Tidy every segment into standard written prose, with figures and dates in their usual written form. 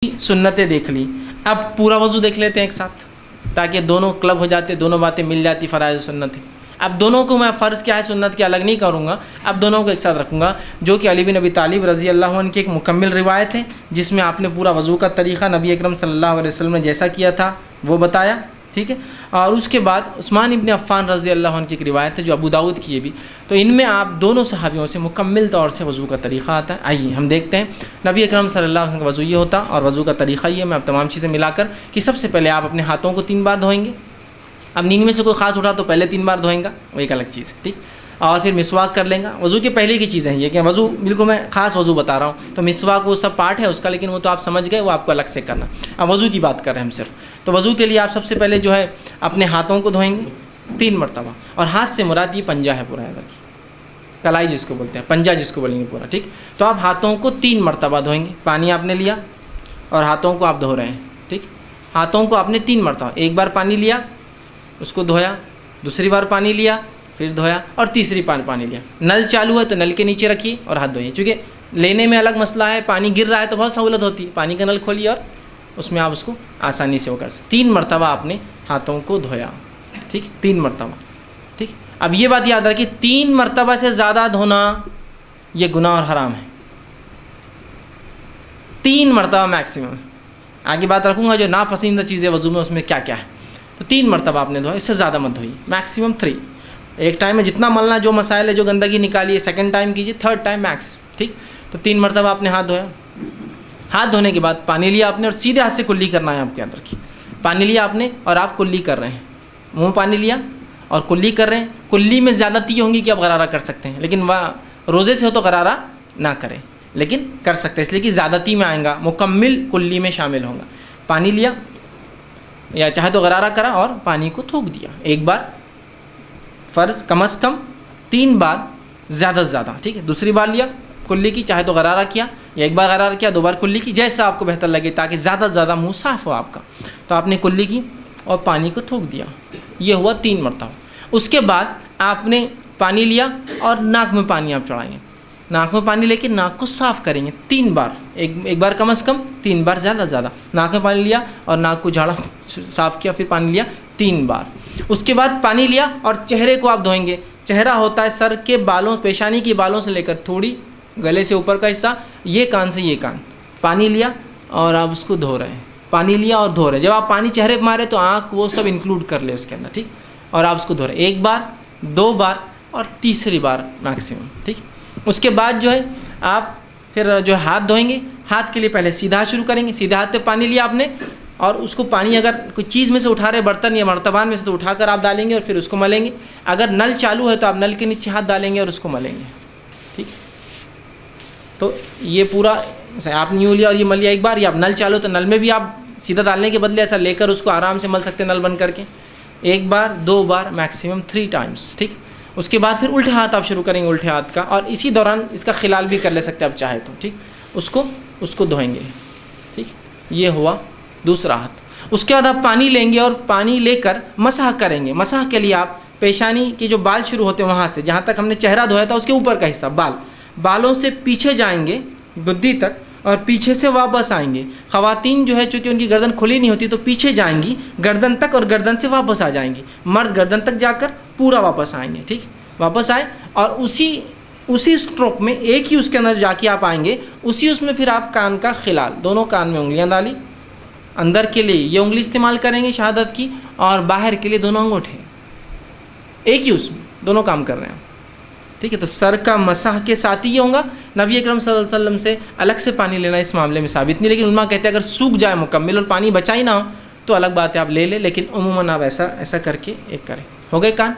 سنتیں دیکھ لی، اب پورا وضو دیکھ لیتے ہیں ایک ساتھ تاکہ دونوں کلب ہو جاتے، دونوں باتیں مل جاتی، فرائض سنتیں۔ اب دونوں کو میں فرض کیا ہے سنت کے الگ نہیں کروں گا، اب دونوں کو ایک ساتھ رکھوں گا، جو کہ علی بن ابی طالب رضی اللہ عنہ کی ایک مکمل روایت ہے جس میں آپ نے پورا وضو کا طریقہ نبی اکرم صلی اللہ علیہ وسلم نے جیسا کیا تھا وہ بتایا، ٹھیک ہے۔ اور اس کے بعد عثمان ابن عفان رضی اللہ عنہ کی ایک روایت ہے جو ابو داؤد کی ہے بھی، تو ان میں آپ دونوں صحابیوں سے مکمل طور سے وضو کا طریقہ آتا ہے۔ آئیے ہم دیکھتے ہیں نبی اکرم صلی اللہ علیہ وسلم کا وضو یہ ہوتا اور وضو کا طریقہ یہ، میں اب تمام چیزیں ملا کر کہ سب سے پہلے آپ اپنے ہاتھوں کو 3 بار دھوئیں گے، اب نیند میں سے کوئی خاص اٹھا تو پہلے 3 بار دھوئیں گا، وہ ایک الگ چیز ہے، ٹھیک۔ اور پھر مسواک کر لیں گا، وضو کی پہلے کی چیزیں ہیں یہ کہ وضو بالکل میں خاص وضو بتا رہا ہوں، تو مسواک وہ سب پارٹ ہے اس کا، لیکن وہ تو آپ سمجھ گئے، وہ آپ کو الگ سے کرنا۔ اب وضو کی بات کر رہے ہیں ہم صرف، تو وضو کے لیے آپ سب سے پہلے جو ہے اپنے ہاتھوں کو دھوئیں گے 3 مرتبہ، اور ہاتھ سے مراد یہ پنجہ ہے پورا، ہے کلائی جس کو بولتے ہیں، پنجہ جس کو بولیں گے پورا، ٹھیک۔ تو آپ ہاتھوں کو 3 مرتبہ دھوئیں گے، پانی آپ نے لیا اور ہاتھوں کو آپ دھو رہے ہیں، ٹھیک۔ ہاتھوں کو آپ نے 3 مرتبہ، ایک بار پانی لیا اس کو دھویا، دوسری بار پانی لیا پھر دھویا، اور تیسری بار پانی لیا۔ نل چالو ہے تو نل کے نیچے رکھیے اور ہاتھ دھوئیے، چونکہ لینے میں الگ مسئلہ ہے، پانی گر رہا ہے تو بہت سہولت ہوتی ہے، پانی کا نل کھولیے اور اس میں آپ اس کو آسانی سے وہ کر سکتے۔ 3 مرتبہ آپ نے ہاتھوں کو دھویا، ٹھیک، 3 مرتبہ، ٹھیک۔ اب یہ بات یاد رکھیے 3 مرتبہ سے زیادہ دھونا یہ گناہ اور حرام ہے، 3 مرتبہ میکسیمم۔ آگے بات رکھوں گا جو ناپسندیدہ چیزیں وضو میں اس میں کیا کیا ہے، تو 3 مرتبہ آپ نے دھویا، اس سے زیادہ مت دھوئیے، میکسیمم 3۔ ایک ٹائم میں جتنا ملنا جو مسائل ہے جو گندگی نکالیے، سیکنڈ ٹائم کیجیے، تھرڈ ٹائم میکس، ٹھیک۔ تو 3 مرتبہ آپ نے ہاتھ دھویا، ہاتھ دھونے کے بعد پانی لیا آپ نے اور سیدھے ہاتھ سے کلی کرنا ہے آپ کے اندر کی، پانی لیا آپ نے اور آپ کلی کر رہے ہیں، منہ پانی لیا اور کلی کر رہے ہیں۔ کلی میں زیادتی ہوں گی کہ آپ غرارہ کر سکتے ہیں، لیکن روزے سے ہو تو غرارہ نہ کریں، لیکن کر سکتے ہیں اس لیے کہ زیادتی میں آئیں گا، مکمل کلی میں شامل ہوں گا۔ پانی لیا یا چاہے تو غرارہ کرا اور پانی کو تھوک دیا، ایک بار فرض کم از کم 3 بار زیادہ سے زیادہ، ٹھیک ہے۔ دوسری بار لیا کلی کی، چاہے تو غرارہ کیا یا ایک بار غرارہ کیا، 2 بار کلی کی، جیسا آپ کو بہتر لگے تاکہ زیادہ سے زیادہ منہ صاف ہو آپ کا۔ تو آپ نے کلی کی اور پانی کو تھوک دیا، یہ ہوا 3 مرتبہ۔ اس کے بعد آپ نے پانی لیا اور ناک میں پانی آپ چڑھائیں گے، ناک میں پانی لے کے ناک کو صاف کریں گے 3 بار، ایک بار کم از کم 3 بار زیادہ سے زیادہ۔ ناک میں پانی لیا اور ناک کو جھاڑا صاف کیا، پھر پانی لیا 3 بار۔ اس کے بعد پانی لیا اور چہرے کو آپ دھوئیں گے۔ چہرہ ہوتا ہے سر کے بالوں، پیشانی کے بالوں سے لے کر تھوڑی گلے سے اوپر کا حصہ، یہ کان سے یہ کان، پانی لیا اور آپ اس کو دھو رہے ہیں، پانی لیا اور دھو رہے ہیں۔ جب آپ پانی چہرے پہ مارے تو آنکھ وہ سب انکلوڈ کر لے اس کے اندر، ٹھیک، اور آپ اس کو دھو رہے ہیں 1 بار 2 بار اور تیسری بار میکسیمم، ٹھیک۔ اس کے بعد جو ہے آپ پھر جو ہاتھ دھوئیں گے، ہاتھ کے لیے پہلے سیدھا ہاتھ شروع کریں گے، سیدھے ہاتھ پہ پانی لیا آپ نے اور اس کو پانی اگر کوئی چیز میں سے اٹھا رہے برتن یا مرتبان میں سے تو اٹھا کر آپ ڈالیں گے اور پھر اس کو ملیں گے۔ اگر نل چالو ہے تو آپ نل کے نیچے ہاتھ ڈالیں گے اور اس کو ملیں گے، ٹھیک۔ تو یہ پورا آپ نے یوں لیا اور یہ مل لیا ایک بار، یا آپ نل چالو تو نل میں بھی آپ سیدھا ڈالنے کے بدلے ایسا لے کر اس کو آرام سے مل سکتے ہیں نل بند کر کے، 1 بار 2 بار میکسیمم 3 ٹائمس، ٹھیک۔ اس کے بعد پھر الٹے ہاتھ آپ شروع کریں گے، الٹے ہاتھ کا، اور اسی دوران اس کا خلال بھی کر لے سکتے ہیں آپ چاہے تو، ٹھیک۔ اس کو دھوئیں گے، ٹھیک، یہ ہوا دوسرا ہاتھ۔ اس کے بعد آپ پانی لیں گے اور پانی لے کر مسح کریں گے۔ مسح کے لیے آپ پیشانی کے جو بال شروع ہوتے ہیں وہاں سے، جہاں تک ہم نے چہرہ دھویا تھا اس کے اوپر کا حصہ، بالوں سے پیچھے جائیں گے گدی تک اور پیچھے سے واپس آئیں گے۔ خواتین جو ہے چونکہ ان کی گردن کھلی نہیں ہوتی تو پیچھے جائیں گی گردن تک اور گردن سے واپس آ جائیں گی۔ مرد گردن تک جا کر پورا واپس آئیں گے، ٹھیک، واپس آئے اور اسی اسٹروک میں ایک ہی اس کے اندر جا کے آپ آئیں گے، اس میں پھر آپ کان کا خلال، دونوں کان میں انگلیاں ڈالی، اندر کے لیے یہ انگلی استعمال کریں گے شہادت کی اور باہر کے لیے دونوں انگوٹھے، ایک ہی اس میں دونوں کام کر رہے ہیں، ٹھیک ہے۔ تو سر کا مسح کے ساتھ ہی یہ ہوگا۔ نبی اکرم صلی اللہ علیہ وسلم سے الگ سے پانی لینا اس معاملے میں ثابت نہیں، لیکن علماء کہتے ہیں اگر سوکھ جائے مکمل اور پانی بچا ہی نہ ہو تو الگ بات ہے آپ لے لیں، لیکن عموماً آپ ایسا کر کے ایک کریں۔ ہو گئے کان۔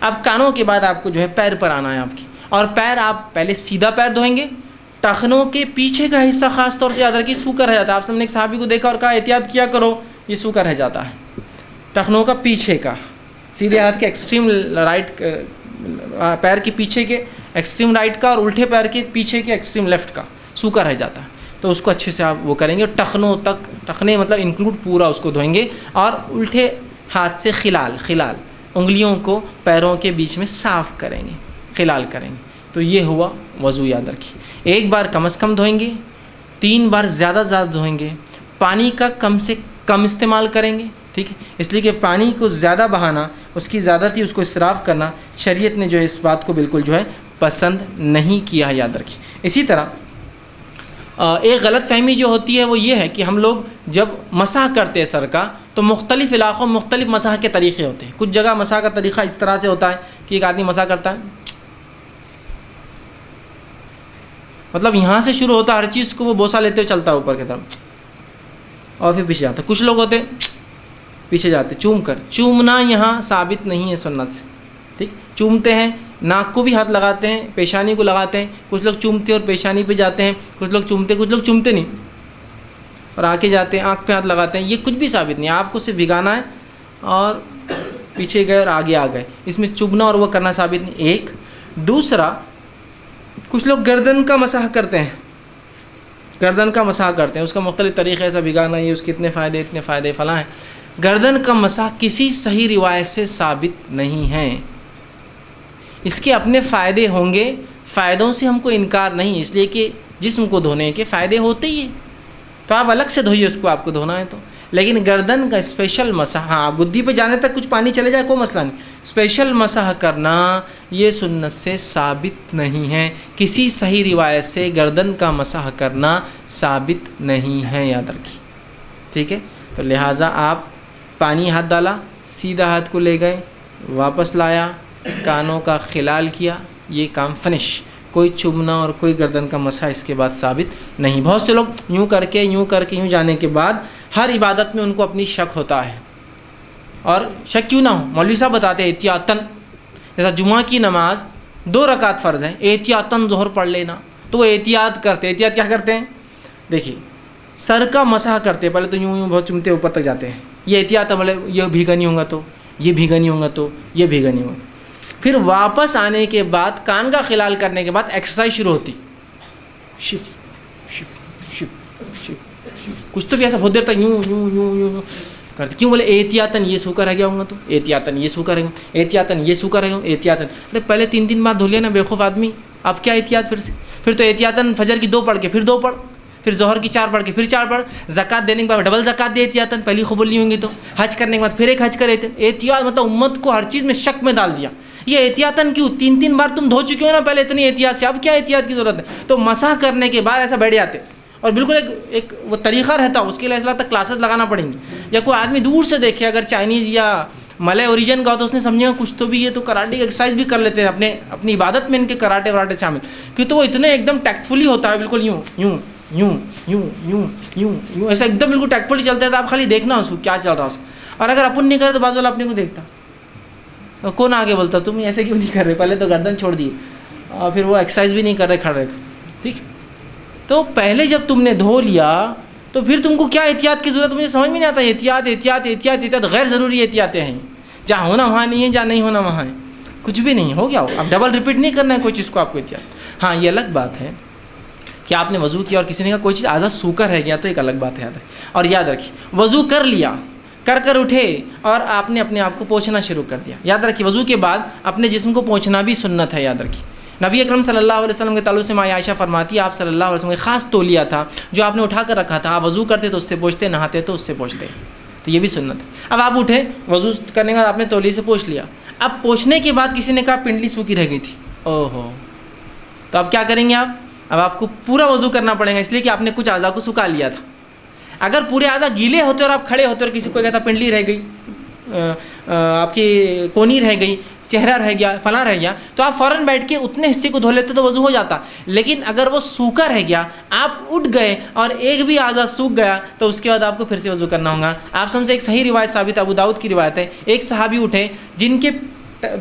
اب کانوں کے بعد آپ کو جو ہے پیر پر آنا ہے آپ کی، اور پیر آپ پہلے سیدھا پیر دھوئیں گے، ٹخنوں کے پیچھے کا حصہ خاص طور سے یاد رکھیے سوکھا رہ جاتا ہے۔ آپ نے ایک صحابی کو دیکھا اور کہا احتیاط کیا کرو، یہ سوکھا رہ جاتا ہے، ٹخنوں کا پیچھے کا، سیدھے ہاتھ کے ایکسٹریم رائٹ، پیر کے پیچھے کے ایکسٹریم رائٹ کا اور الٹے پیر کے پیچھے کے ایکسٹریم لیفٹ کا سوکھا رہ جاتا ہے، تو اس کو اچھے سے آپ وہ کریں گے، ٹخنوں تک، ٹخنے مطلب انکلوڈ پورا اس کو دھوئیں گے، اور الٹے ہاتھ سے خلال انگلیوں کو پیروں کے بیچ میں صاف کریں گے، خلال کریں گے۔ تو یہ ہوا وضو، یاد رکھیے 1 بار کم از کم دھوئیں گے، 3 بار زیادہ دھوئیں گے، پانی کا کم سے کم استعمال کریں گے، ٹھیک ہے، اس لیے کہ پانی کو زیادہ بہانا، اس کی زیادتی، اس کو اسراف کرنا شریعت نے جو ہے اس بات کو بالکل جو ہے پسند نہیں کیا ہے، یاد رکھیے۔ اسی طرح ایک غلط فہمی جو ہوتی ہے وہ یہ ہے کہ ہم لوگ جب مسح کرتے ہیں سر کا تو مختلف علاقوں میں مختلف مسح کے طریقے ہوتے ہیں۔ کچھ جگہ مسح کا طریقہ اس طرح سے ہوتا ہے کہ ایک آدمی مسح کرتا ہے، مطلب یہاں سے شروع ہوتا ہے، ہر چیز کو وہ بوسہ لیتے ہوئے چلتا ہے اوپر کی طرف اور پھر پیچھے جاتا ہے۔ کچھ لوگ ہوتے پیچھے جاتے چوم کر، چومنا یہاں ثابت نہیں ہے سنت سے، ٹھیک، چومتے ہیں، ناک کو بھی ہاتھ لگاتے ہیں، پیشانی کو لگاتے ہیں، کچھ لوگ چومتے اور پیشانی پہ جاتے ہیں، کچھ لوگ چومتے نہیں اور آگے جاتے ہیں، آنکھ پہ ہاتھ لگاتے ہیں، یہ کچھ بھی ثابت نہیں ہے۔ آپ کو صرف بھگانا ہے اور پیچھے گئے اور آگے آ گئے، اس میں چبنا اور وہ کرنا ثابت نہیں۔ ایک دوسرا، کچھ لوگ گردن کا مسح کرتے ہیں، گردن کا مسح کرتے ہیں، اس کا مختلف طریقے ایسا بھگانا، یہ اس کے اتنے فائدے فلاں ہیں۔ گردن کا مسح کسی صحیح روایت سے ثابت نہیں ہے، اس کے اپنے فائدے ہوں گے، فائدوں سے ہم کو انکار نہیں، اس لیے کہ جسم کو دھونے کے فائدے ہوتے ہی ہیں، تو آپ الگ سے دھوئیے اس کو، آپ کو دھونا ہے تو۔ لیکن گردن کا اسپیشل مسح، ہاں گدی پہ جانے تک کچھ پانی چلے جائے کوئی مسئلہ نہیں، اسپیشل مسح کرنا یہ سنت سے ثابت نہیں ہے، کسی صحیح روایت سے گردن کا مسح کرنا ثابت نہیں ہے، یاد رکھیے، ٹھیک ہے۔ تو لہٰذا آپ پانی ہاتھ ڈالا، سیدھا ہاتھ کو لے گئے، واپس لایا، کانوں کا خلال کیا، یہ کام فنش، کوئی چبنا اور کوئی گردن کا مسح اس کے بعد ثابت نہیں۔ بہت سے لوگ یوں کر کے یوں جانے کے بعد ہر عبادت میں ان کو اپنی شک ہوتا ہے، اور شک کیوں نہ ہو، مولوی صاحب بتاتے ہیں احتیاطاً، جیسا جمعہ کی نماز 2 رکعت فرض ہے، احتیاطاً ظہر پڑھ لینا، تو وہ احتیاط کیا کرتے ہیں، دیکھیے سر کا مسح کرتے پہلے تو یوں بہت چومتے اوپر تک جاتے ہیں، یہ احتیاط ہے، مطلب یہ بھیگا نہیں ہوگا تو یہ بھیگا نہیں ہوگا تو یہ بھیگا نہیں ہوگا۔ پھر واپس آنے کے بعد کان کا خلال کرنے کے بعد ایکسرسائز شروع ہوتی، شپ شپ شپ شپ، کچھ تو بھی ایسا بہت دیر تک یوں کرتے، کیوں بولے احتیاطاً یہ سوکھا رہ گیا ہوں گا تو احتیاطاً یہ سوکھا رہ گیا، احتیاطاً یہ سوکھا رہ گیا، احتیاطاً پہلے 3 بار دھو لیا نا بیوقوف آدمی، اب کیا احتیاط پھر تو احتیاطاً فجر کی 2 پڑھ کے پھر 2 پڑھ، پھر ظہر کی 4 پڑھ کے پھر 4 پڑھ، زکوٰۃ دینے کے بعد ڈبل زکوٰۃ دے احتیاطاً، پہلی قبول نہیں ہوں گی تو، حج کرنے کے بعد پھر ایک حج کرے تھے، احتیاط مطلب امت کو ہر چیز میں شک میں ڈال دیا، یہ احتیاطاً کیوں، 3 بار تم دھو چکے ہو نا پہلے اتنی احتیاط سے، اب کیا احتیاط کی ضرورت ہے؟ تو مسح کرنے کے بعد ایسا بیٹھ جاتے، اور بالکل ایک وہ طریقہ رہتا، اس کے لیے اس تک کلاسز لگانا پڑیں گی، یا کوئی آدمی دور سے دیکھے اگر چائنیز یا ملے اوریجن کا ہو تو اس نے سمجھے کچھ تو بھی یہ تو کراٹے کی ایکسرسائز بھی کر لیتے ہیں، اپنی عبادت میں ان کے کراٹے وراٹے شامل، کیوں تو وہ اتنے ایک دم ٹیکٹفلی ہوتا ہے، بالکل یوں ایسا ایک دم بالکل ٹیکٹفلی چلتا ہے، تو آپ خالی دیکھنا اس کو کیا چل رہا ہے اس کا، اور اگر اپن نہیں کرے تو بعض والا اپنے کو دیکھتا، کون آگے بولتا تم ایسے کیوں نہیں کر رہے، پہلے تو گردن چھوڑ دیے اور پھر وہ ایکسرسائز بھی نہیں کر رہے کھڑے تھے، ٹھیک۔ تو پہلے جب تم نے دھو لیا تو پھر تم کو کیا احتیاط کی ضرورت، مجھے سمجھ میں نہیں آتا، احتیاط غیر ضروری احتیاطیں ہیں، جہاں ہونا وہاں نہیں ہے، جہاں نہیں ہونا وہاں ہے، کچھ بھی نہیں ہو گیا ہو، اب ڈبل ریپیٹ نہیں کرنا ہے کوئی چیز کو آپ کو احتیاط۔ ہاں یہ الگ بات ہے کہ آپ نے وضو کیا اور کسی نے کہا کوئی چیز آزاد سوکھا رہ گیا تو ایک الگ بات ہے، یاد رکھیں، اور یاد رکھیے وضو کر لیا، کر اٹھے اور آپ نے اپنے آپ کو پوچھنا شروع کر دیا، یاد رکھیے وضو کے بعد اپنے جسم کو پوچھنا بھی سنت ہے، یاد رکھیے۔ نبی اکرم صلی اللہ علیہ وسلم کے تعلق سے ماں عائشہ فرماتی ہے آپ صلی اللہ علیہ وسلم کا خاص تولیہ تھا جو آپ نے اٹھا کر رکھا تھا، آپ وضو کرتے تو اس سے پوچھتے، نہاتے تو اس سے پوچھتے، تو یہ بھی سنت ہے۔ اب آپ اٹھے وضو کرنے کے بعد آپ نے تولیے سے پوچھ لیا، اب پوچھنے کے بعد کسی نے کہا پنڈلی سوکھی رہ گئی تھی، اوہو، تو اب کیا کریں گے اب آپ کو پورا وضو کرنا پڑے گا، اس لیے کہ آپ نے کچھ اعضاء کو سکھا لیا تھا۔ اگر پورے اعضاء گیلے ہوتے اور آپ کھڑے ہوتے اور کسی کو کہتا پنڈلی رہ گئی، آپ کی کونی رہ گئی، چہرہ رہ گیا، فلاں رہ گیا، تو آپ فوراً بیٹھ کے اتنے حصے کو دھو لیتے تو وضو ہو جاتا۔ لیکن اگر وہ سوکھا رہ گیا، آپ اٹھ گئے اور ایک بھی اعضاء سوکھ گیا تو اس کے بعد آپ کو پھر سے وضو کرنا ہوگا۔ آپ سب سے ایک صحیح روایت ثابت ہے، ابو داؤد کی روایت ہے، ایک صحابی اٹھے جن کے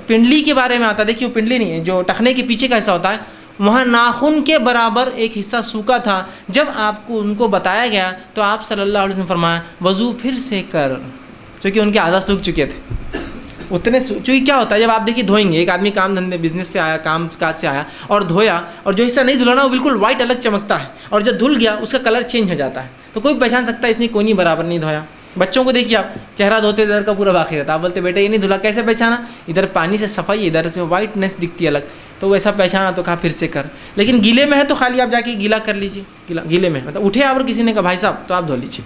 پنڈلی کے بارے میں آتا، دیکھیے وہ پنڈلی نہیں ہے، جو ٹخنے کے پیچھے کا حصہ ہوتا ہے، وہاں ناخن کے برابر ایک حصہ سوکھا تھا۔ جب آپ کو ان کو بتایا گیا تو آپ صلی اللہ علیہ وسلم فرمایا وضو پھر سے کر، چونکہ ان کے اعضاء سوکھ چکے تھے اتنے، چونکہ کیا ہوتا ہے جب آپ دیکھیے دھوئیں گے، ایک آدمی کام دھندے بزنس سے آیا، کام کاج سے آیا اور دھویا، اور جو حصہ نہیں دھلانا وہ بالکل وائٹ الگ چمکتا ہے، اور جب دھل گیا اس کا کلر چینج ہو جاتا ہے، تو کوئی پہچان سکتا ہے اس نے کونی برابر نہیں دھویا۔ بچوں کو دیکھیے آپ چہرہ دھوتے ادھر کا پورا باقی رہتا، آپ بولتے بیٹا یہ نہیں دھلا، کیسے پہچانا؟ ادھر پانی سے صفائی، ادھر سے وائٹنس دکھتی الگ، تو ویسا پہچانا تو کہا پھر سے کر۔ لیکن گیلے میں ہے تو خالی آپ جا کے گیلا کر لیجیے، گیلے میں مطلب اٹھے آپ اور کسی نے کہا بھائی صاحب تو آپ دھو لیجیے،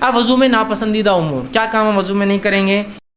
اب وضو میں ناپسندیدہ امور, کیا کام ہم وضو میں نہیں کریں گے؟